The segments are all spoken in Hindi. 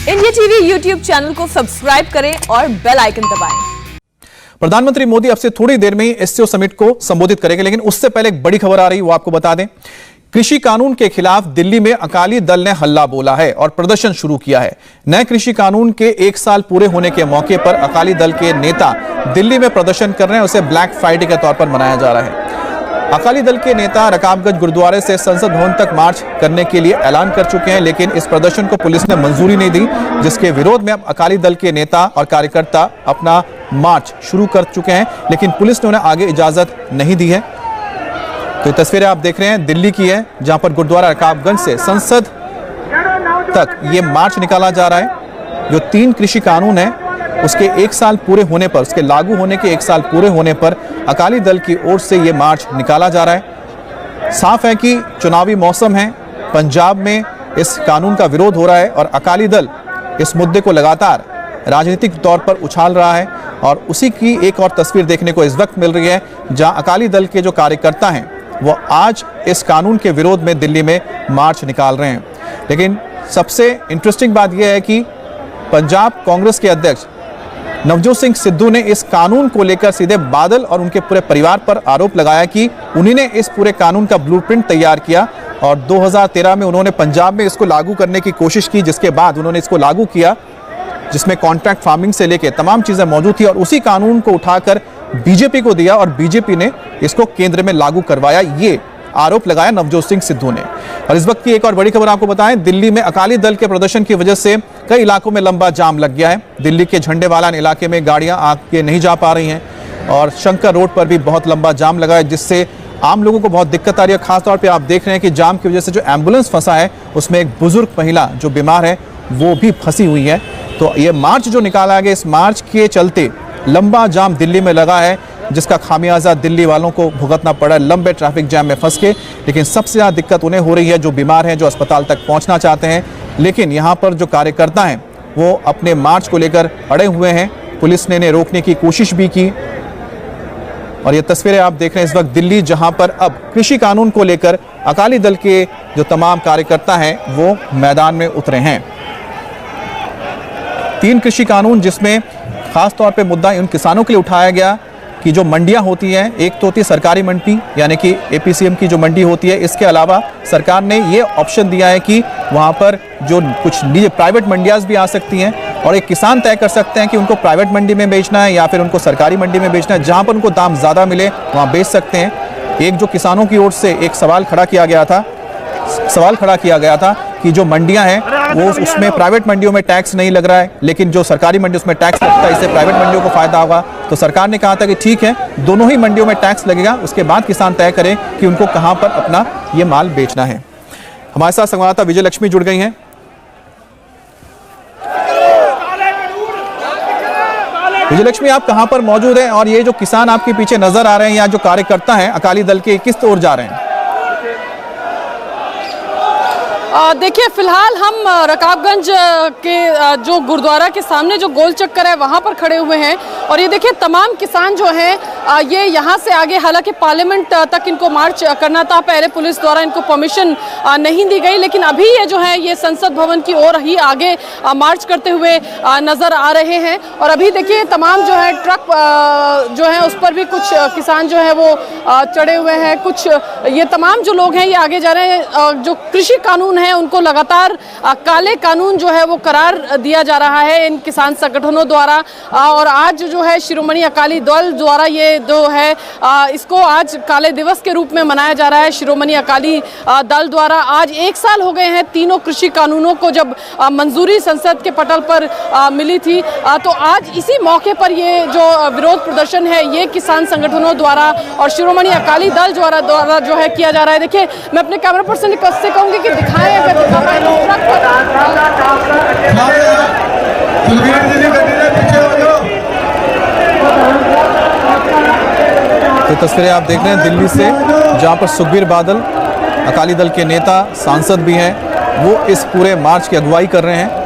इंडिया टीवी यूट्यूब चैनल को सब्सक्राइब करें और बेल आइकन दबाएं। प्रधानमंत्री मोदी अब से थोड़ी देर में ही एससीओ समिट को संबोधित करेंगे, लेकिन उससे पहले एक बड़ी खबर आ रही है, वो आपको बता दें। कृषि कानून के खिलाफ दिल्ली में अकाली दल ने हल्ला बोला है और प्रदर्शन शुरू किया है। नए कृषि कानून के 1 साल पूरे होने के मौके पर अकाली दल के नेता दिल्ली में प्रदर्शन कर रहे हैं। उसे ब्लैक फ्राइडे के तौर पर मनाया जा रहा है। अकाली दल के नेता रकाबगंज गुरुद्वारे से संसद भवन तक मार्च करने के लिए ऐलान कर चुके हैं, लेकिन इस प्रदर्शन को पुलिस ने मंजूरी नहीं दी, जिसके विरोध में अब अकाली दल के नेता और कार्यकर्ता अपना मार्च शुरू कर चुके हैं, लेकिन पुलिस ने उन्हें आगे इजाजत नहीं दी है। तो ये तस्वीरें आप देख रहे हैं दिल्ली की है, जहां पर गुरुद्वारा रकाबगंज से संसद तक ये मार्च निकाला जा रहा है। जो 3 कृषि कानून है उसके 1 साल पूरे होने पर, उसके लागू होने के 1 साल पूरे होने पर अकाली दल की ओर से ये मार्च निकाला जा रहा है। साफ है कि चुनावी मौसम है, पंजाब में इस कानून का विरोध हो रहा है और अकाली दल इस मुद्दे को लगातार राजनीतिक तौर पर उछाल रहा है। और उसी की एक और तस्वीर देखने को इस वक्त मिल रही है, जहां अकाली दल के जो कार्यकर्ता हैं वो आज इस कानून के विरोध में दिल्ली में मार्च निकाल रहे हैं। लेकिन सबसे इंटरेस्टिंग बात यह है कि पंजाब कांग्रेस के अध्यक्ष नवजोत सिंह सिद्धू ने इस कानून को लेकर सीधे बादल और उनके पूरे परिवार पर आरोप लगाया कि उन्हीं ने इस पूरे कानून का ब्लूप्रिंट तैयार किया और 2013 में उन्होंने पंजाब में इसको लागू करने की कोशिश की, जिसके बाद उन्होंने इसको लागू किया, जिसमें कॉन्ट्रैक्ट फार्मिंग से लेकर तमाम चीजें मौजूद थी, और उसी कानून को उठाकर बीजेपी को दिया और बीजेपी ने इसको केंद्र में लागू करवाया। ये आरोप लगाया नवजोत सिंह सिद्धू ने। और इस वक्त की एक और बड़ी खबर आपको बताएं, दिल्ली में अकाली दल के प्रदर्शन की वजह से कई इलाकों में लंबा जाम लग गया है। दिल्ली के झंडेवालान इलाके में गाड़ियां आगे नहीं जा पा रही हैं और शंकर रोड पर भी बहुत लंबा जाम लगा है, जिससे आम लोगों को बहुत दिक्कत आ रही है। खासतौर पर आप देख रहे हैं कि जाम की वजह से जो एम्बुलेंस फंसा है उसमें एक बुजुर्ग महिला जो बीमार है वो भी फंसी हुई है। तो ये मार्च जो निकाला गया, इस मार्च के चलते लंबा जाम दिल्ली में लगा है, जिसका खामियाजा दिल्ली वालों को भुगतना पड़ा है लंबे ट्रैफिक जैम में फंस के। लेकिन सबसे ज़्यादा दिक्कत उन्हें हो रही है जो बीमार हैं, जो अस्पताल तक पहुंचना चाहते हैं। लेकिन यहाँ पर जो कार्यकर्ता हैं वो अपने मार्च को लेकर अड़े हुए हैं। पुलिस ने इन्हें रोकने की कोशिश भी की। और ये तस्वीरें आप देख रहे हैं इस वक्त दिल्ली, जहाँ पर अब कृषि कानून को लेकर अकाली दल के जो तमाम कार्यकर्ता हैं वो मैदान में उतरे हैं। 3 कृषि कानून, जिसमें खास तौर पे मुद्दा उन किसानों के लिए उठाया गया कि जो मंडियां होती हैं, एक तो होती है सरकारी मंडी यानी कि एपीसीएम की जो मंडी होती है, इसके अलावा सरकार ने ये ऑप्शन दिया है कि वहां पर जो कुछ निजी प्राइवेट मंडियां भी आ सकती हैं और एक किसान तय कर सकते हैं कि उनको प्राइवेट मंडी में बेचना है या फिर उनको सरकारी मंडी में बेचना है। जहां पर उनको दाम ज़्यादा मिले वहाँ बेच सकते हैं। एक जो किसानों की ओर से एक सवाल खड़ा किया गया था कि जो मंडियां हैं वो उसमें प्राइवेट मंडियों में टैक्स नहीं लग रहा है, लेकिन जो सरकारी मंडी उसमें टैक्स लगता है, इससे प्राइवेट मंडियों को फायदा होगा। तो सरकार ने कहा था कि ठीक है, दोनों ही मंडियों में टैक्स लगेगा, उसके बाद किसान तय करें कि उनको कहां पर अपना ये माल बेचना है। हमारे साथ संवाददाता विजय लक्ष्मी जुड़ गई हैं। विजय लक्ष्मी, आप कहां पर मौजूद हैं और ये जो किसान आपके पीछे नजर आ रहे हैं या जो कार्यकर्ता हैं अकाली दल के, किस ओर जा रहे हैं? देखिए, फिलहाल हम रकाबगंज के जो गुरुद्वारा के सामने जो गोल चक्कर है वहाँ पर खड़े हुए हैं और ये देखिए तमाम किसान जो हैं ये यहाँ से आगे, हालांकि पार्लियामेंट तक इनको मार्च करना था, पहले पुलिस द्वारा इनको परमिशन नहीं दी गई, लेकिन अभी ये जो है ये संसद भवन की ओर ही आगे मार्च करते हुए नज़र आ रहे हैं। और अभी देखिए तमाम जो है ट्रक जो है उस पर भी कुछ किसान जो है वो चढ़े हुए हैं। कुछ ये तमाम जो लोग हैं ये आगे जा रहे हैं। जो कृषि कानून है उनको लगातार काले कानून जो है वो करार दिया जा रहा है इन किसान संगठनों द्वारा। और आज जो है शिरोमणि अकाली दल द्वारा ये जो है इसको आज काले दिवस के रूप में मनाया जा रहा है। शिरोमणि अकाली दल द्वारा आज 1 साल हो गए हैं तीनों कृषि कानूनों को जब मंजूरी संसद के पटल पर मिली थी। तो आज इसी मौके पर ये जो विरोध प्रदर्शन है ये किसान संगठनों द्वारा और शिरोमणि अकाली दल द्वारा जो है किया जा रहा है। देखिए, मैं अपने कैमरा पर्सन से कहूँगी कि दिखाएं अगर दिखा पाए तो तस्वीरें आप देख रहे हैं दिल्ली से, जहां पर सुखबीर बादल अकाली दल के नेता सांसद भी हैं, वो इस पूरे मार्च की अगुवाई कर रहे हैं।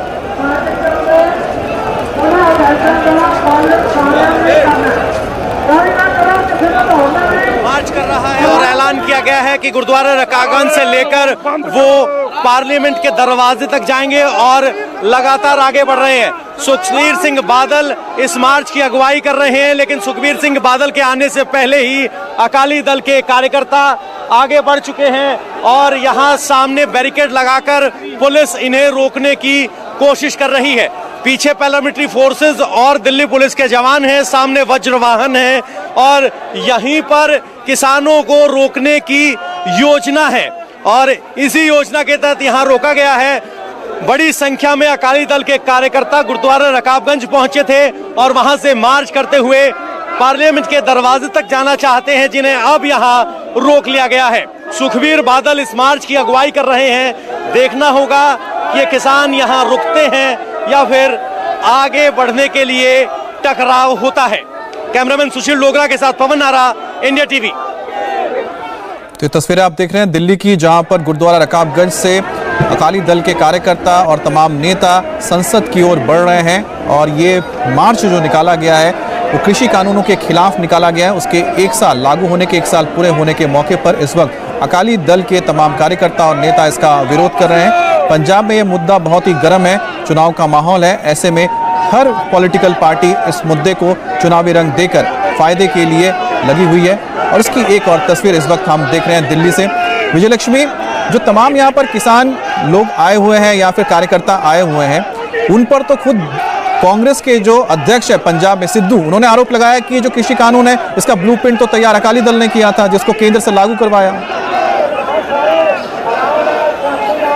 मार्च कर रहा है और ऐलान किया गया है कि गुरुद्वारा रकाबगंज से लेकर वो पार्लियामेंट के दरवाजे तक जाएंगे और लगातार आगे बढ़ रहे हैं। सुखबीर सिंह बादल इस मार्च की अगुवाई कर रहे हैं, लेकिन सुखबीर सिंह बादल के आने से पहले ही अकाली दल के कार्यकर्ता आगे बढ़ चुके हैं और यहां सामने बैरिकेड लगाकर पुलिस इन्हें रोकने की कोशिश कर रही है। पीछे पैरामिलिट्री फोर्सेस और दिल्ली पुलिस के जवान हैं, सामने वज्र वाहन है और यहीं पर किसानों को रोकने की योजना है और इसी योजना के तहत यहां रोका गया है। बड़ी संख्या में अकाली दल के कार्यकर्ता गुरुद्वारा रकाबगंज पहुंचे थे और वहां से मार्च करते हुए पार्लियामेंट के दरवाजे तक जाना चाहते हैं, जिन्हें अब यहां रोक लिया गया है। सुखबीर बादल इस मार्च की अगुवाई कर रहे हैं। देखना होगा ये किसान यहां रुकते हैं या फिर आगे बढ़ने के लिए टकराव होता है। कैमरामैन सुशील डोगरा के साथ पवन नारा, इंडिया टीवी। तो ये तस्वीरें आप देख रहे हैं दिल्ली की, जहां पर गुरुद्वारा रकाबगंज से अकाली दल के कार्यकर्ता और तमाम नेता संसद की ओर बढ़ रहे हैं और ये मार्च जो निकाला गया है वो कृषि कानूनों के खिलाफ निकाला गया है। उसके 1 साल लागू होने के 1 साल पूरे होने के मौके पर इस वक्त अकाली दल के तमाम कार्यकर्ता और नेता इसका विरोध कर रहे हैं। पंजाब में ये मुद्दा बहुत ही गर्म है, चुनाव का माहौल है, ऐसे में हर पॉलिटिकल पार्टी इस मुद्दे को चुनावी रंग देकर फायदे के लिए लगी हुई है। और इसकी एक और तस्वीर इस वक्त हम देख रहे हैं दिल्ली से। विजयलक्ष्मी, जो तमाम यहाँ पर किसान लोग आए हुए हैं या फिर कार्यकर्ता आए हुए हैं, उन पर तो खुद कांग्रेस के जो अध्यक्ष है पंजाब में सिद्धू, उन्होंने आरोप लगाया कि जो कृषि कानून है इसका ब्लूप्रिंट तो तैयार अकाली दल ने किया था, जिसको केंद्र से लागू करवाया।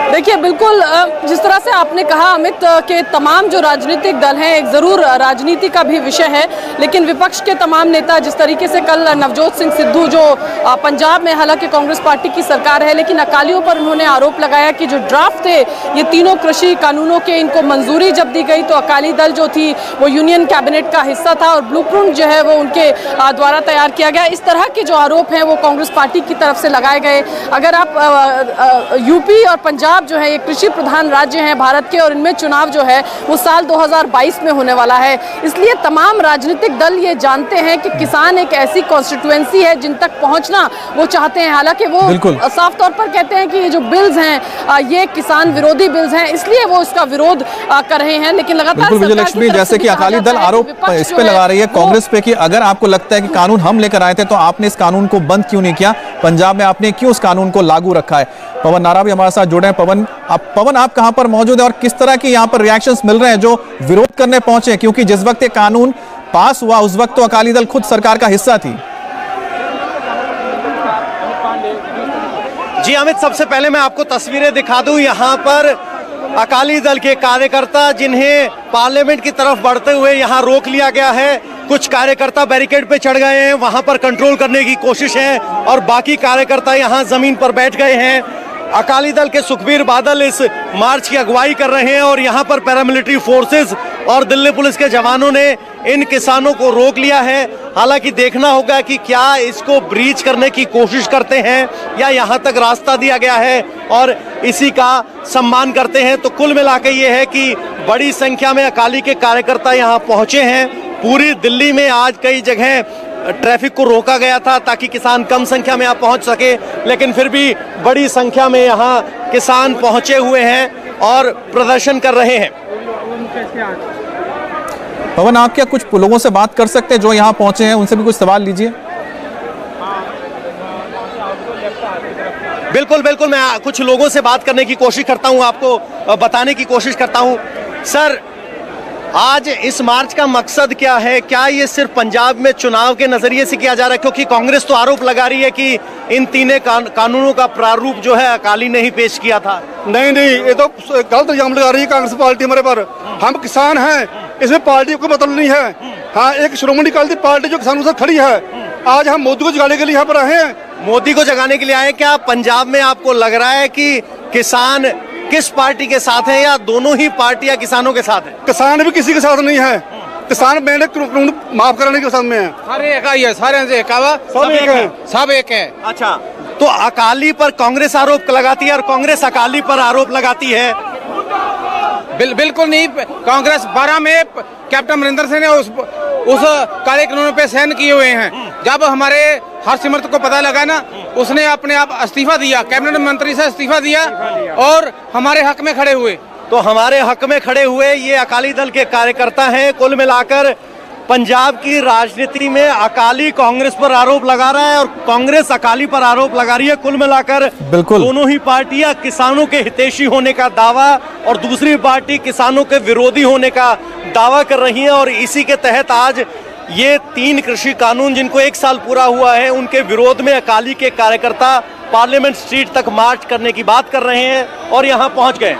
देखिए, बिल्कुल जिस तरह से आपने कहा अमित के तमाम जो राजनीतिक दल हैं, एक ज़रूर राजनीति का भी विषय है, लेकिन विपक्ष के तमाम नेता जिस तरीके से कल नवजोत सिंह सिद्धू जो पंजाब में, हालांकि कांग्रेस पार्टी की सरकार है, लेकिन अकालियों पर उन्होंने आरोप लगाया कि जो ड्राफ्ट थे ये तीनों कृषि कानूनों के, इनको मंजूरी जब दी गई तो अकाली दल जो थी वो यूनियन कैबिनेट का हिस्सा था और ब्लूप्रिंट जो है वो उनके द्वारा तैयार किया गया। इस तरह के जो आरोप हैं वो कांग्रेस पार्टी की तरफ से लगाए गए। अगर आप यूपी और पंजाब जो है ये कृषि प्रधान राज्य हैं भारत के और इनमें चुनाव जो है वो साल 2022 में होने वाला है, इसलिए तमाम राजनीतिक दल ये जानते हैं कि किसान एक ऐसी कॉन्स्टिट्यूएंसी है जिन तक पहुंचना वो चाहते हैं। हालांकि वो साफ तौर पर कहते हैं कि ये जो बिल्स हैं ये किसान विरोधी बिल्स हैं, इसलिए वो इसका विरोध कर रहे हैं। लेकिन लगातार विजयलक्ष्मी, जैसे कि अकाली दल आरोप इस पे लगा रही है कांग्रेस पे कि अगर आपको लगता है कि कानून हम लेकर आए थे तो आपने इस कानून को बंद क्यों नहीं किया, पंजाब में आपने क्यों उस कानून को लागू रखा है। पवन नारा भी हमारे साथ जुड़े हैं। पवन, आप कहां पर मौजूद है और किस तरह के यहां पर रिएक्शंस मिल रहे हैं जो विरोध करने पहुंचे हैं, क्योंकि जिस वक्त ये कानून पास हुआ उस वक्त तो अकाली दल खुद सरकार का हिस्सा थी। जी अमित, सबसे पहले मैं आपको तस्वीरें दिखा दूं। यहां पर अकाली दल के कार्यकर्ता जिन्हें पार्लियामेंट की तरफ बढ़ते हुए यहां रोक लिया गया है, कुछ कार्यकर्ता बैरिकेड पे चढ़ गए हैं, वहां पर कंट्रोल करने की कोशिश है और बाकी कार्यकर्ता यहां जमीन पर बैठ गए हैं। अकाली दल के सुखबीर बादल इस मार्च की अगुवाई कर रहे हैं और यहां पर पैरामिलिट्री फोर्सेस और दिल्ली पुलिस के जवानों ने इन किसानों को रोक लिया है। हालांकि देखना होगा कि क्या इसको ब्रीच करने की कोशिश करते हैं या यहां तक रास्ता दिया गया है और इसी का सम्मान करते हैं। तो कुल मिलाकर ये है कि बड़ी संख्या में अकाली के कार्यकर्ता यहां पहुंचे हैं। पूरी दिल्ली में आज कई जगह ट्रैफिक को रोका गया था ताकि किसान कम संख्या में यहाँ पहुंच सके, लेकिन फिर भी बड़ी संख्या में यहाँ किसान पहुंचे हुए हैं और प्रदर्शन कर रहे हैं। पवन, आप क्या कुछ लोगों से बात कर सकते हैं जो यहाँ पहुंचे हैं, उनसे भी कुछ सवाल लीजिए। बिल्कुल बिल्कुल, मैं कुछ लोगों से बात करने की कोशिश करता हूँ, आपको बताने की कोशिश करता हूँ। सर, आज इस मार्च का मकसद क्या है? क्या ये सिर्फ पंजाब में चुनाव के नजरिए से किया जा रहा है? क्योंकि कांग्रेस तो आरोप लगा रही है कि इन तीनों कानूनों का प्रारूप जो है अकाली ने ही पेश किया था। नहीं, ये तो गलत इल्जाम लगा रही है कांग्रेस पार्टी हमारे पर। हम किसान हैं, इसमें पार्टी को मतलब नहीं है। हाँ, एक श्रोमणी अकाली पार्टी जो किसानों से खड़ी है। आज हम मोदी को जगाने के लिए यहाँ पर आए हैं। मोदी को जगाने के लिए आए। क्या पंजाब में आपको लग रहा है कि किसान किस पार्टी के साथ है या दोनों ही पार्टियां किसानों के साथ है? किसान भी किसी के साथ नहीं है। किसान मैंने माफ कराने के साथ में है। सारे एक ही है, सारे से सब एक है। अच्छा, तो अकाली पर कांग्रेस आरोप लगाती है और कांग्रेस अकाली पर आरोप लगाती है। बिल्कुल नहीं। कांग्रेस 12 में कैप्टन अमरिंदर सिंह ने उस काले कानून पे साइन किए हुए हैं। जब हमारे हरसिमरत को पता लगा ना, उसने अपने आप इस्तीफा दिया, कैबिनेट मंत्री से इस्तीफा दिया और हमारे हक में खड़े हुए। तो हमारे हक में खड़े हुए ये अकाली दल के कार्यकर्ता हैं। कुल मिलाकर पंजाब की राजनीति में अकाली कांग्रेस पर आरोप लगा रहा है और कांग्रेस अकाली पर आरोप लगा रही है। कुल मिलाकर बिल्कुल दोनों ही पार्टियां किसानों के हितैषी होने का दावा और दूसरी पार्टी किसानों के विरोधी होने का दावा कर रही है। और इसी के तहत आज ये 3 कृषि कानून जिनको 1 साल पूरा हुआ है, उनके विरोध में अकाली के कार्यकर्ता पार्लियामेंट स्ट्रीट तक मार्च करने की बात कर रहे हैं और यहाँ पहुंच गए।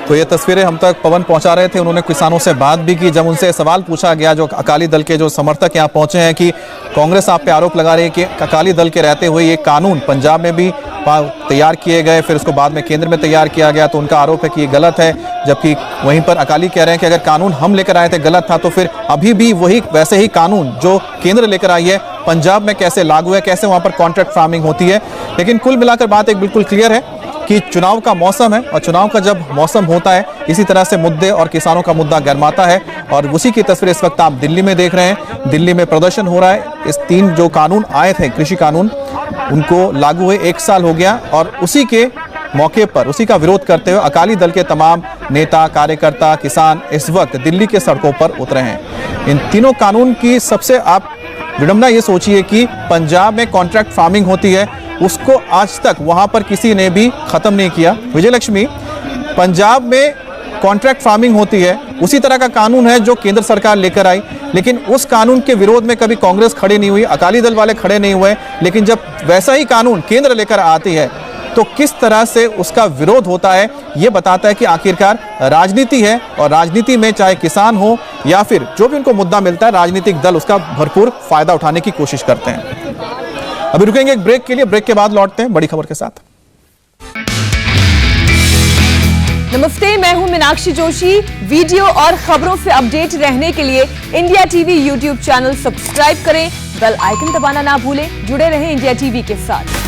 तो ये तस्वीरें हम तक पवन पहुंचा रहे थे। उन्होंने किसानों से बात भी की। जब उनसे सवाल पूछा गया, जो अकाली दल के जो समर्थक यहाँ पहुंचे हैं, कि कांग्रेस आप पे आरोप लगा रही है कि अकाली दल के रहते हुए ये कानून पंजाब में भी तैयार किए गए, फिर उसको बाद में केंद्र में तैयार किया गया, तो उनका आरोप है कि ये गलत है। जबकि वहीं पर अकाली कह रहे हैं कि अगर कानून हम लेकर आए थे गलत था, तो फिर अभी भी वही वैसे ही कानून जो केंद्र लेकर आई है पंजाब में कैसे लागू है, कैसे वहां पर कॉन्ट्रैक्ट फार्मिंग होती है। लेकिन कुल मिलाकर बात एक बिल्कुल क्लियर है कि चुनाव का मौसम है और चुनाव का जब मौसम होता है, इसी तरह से मुद्दे और किसानों का मुद्दा गर्माता है। और उसी की तस्वीर इस वक्त आप दिल्ली में देख रहे हैं। दिल्ली में प्रदर्शन हो रहा है। इस 3 जो कानून आए थे, कृषि कानून, उनको लागू हुए 1 साल हो गया और उसी के मौके पर उसी का विरोध करते हुए अकाली दल के तमाम नेता, कार्यकर्ता, किसान इस वक्त दिल्ली के सड़कों पर उतरे हैं। इन तीनों कानून की सबसे आप विडंबना ये सोचिए कि पंजाब में कॉन्ट्रैक्ट फार्मिंग होती है, उसको आज तक वहां पर किसी ने भी खत्म नहीं किया। विजयलक्ष्मी, पंजाब में कॉन्ट्रैक्ट फार्मिंग होती है, उसी तरह का कानून है जो केंद्र सरकार लेकर आई, लेकिन उस कानून के विरोध में कभी कांग्रेस खड़े नहीं हुई, अकाली दल वाले खड़े नहीं हुए। लेकिन जब वैसा ही कानून केंद्र लेकर आती है तो किस तरह से उसका विरोध होता है, यह बताता है कि आखिरकार राजनीति है और राजनीति में चाहे किसान हो या फिर जो भी उनको मुद्दा मिलता है, राजनीतिक दल उसका भरपूर फायदा उठाने की कोशिश करते हैं। अभी रुकेंगे एक ब्रेक के लिए, ब्रेक के बाद लौटते हैं बड़ी खबर के साथ। नमस्ते, मैं हूं मीनाक्षी जोशी। वीडियो और खबरों से अपडेट रहने के लिए India TV YouTube channel subscribe करें, बेल आइकन दबाना ना भूलें। जुड़े रहें इंडिया टीवी के साथ।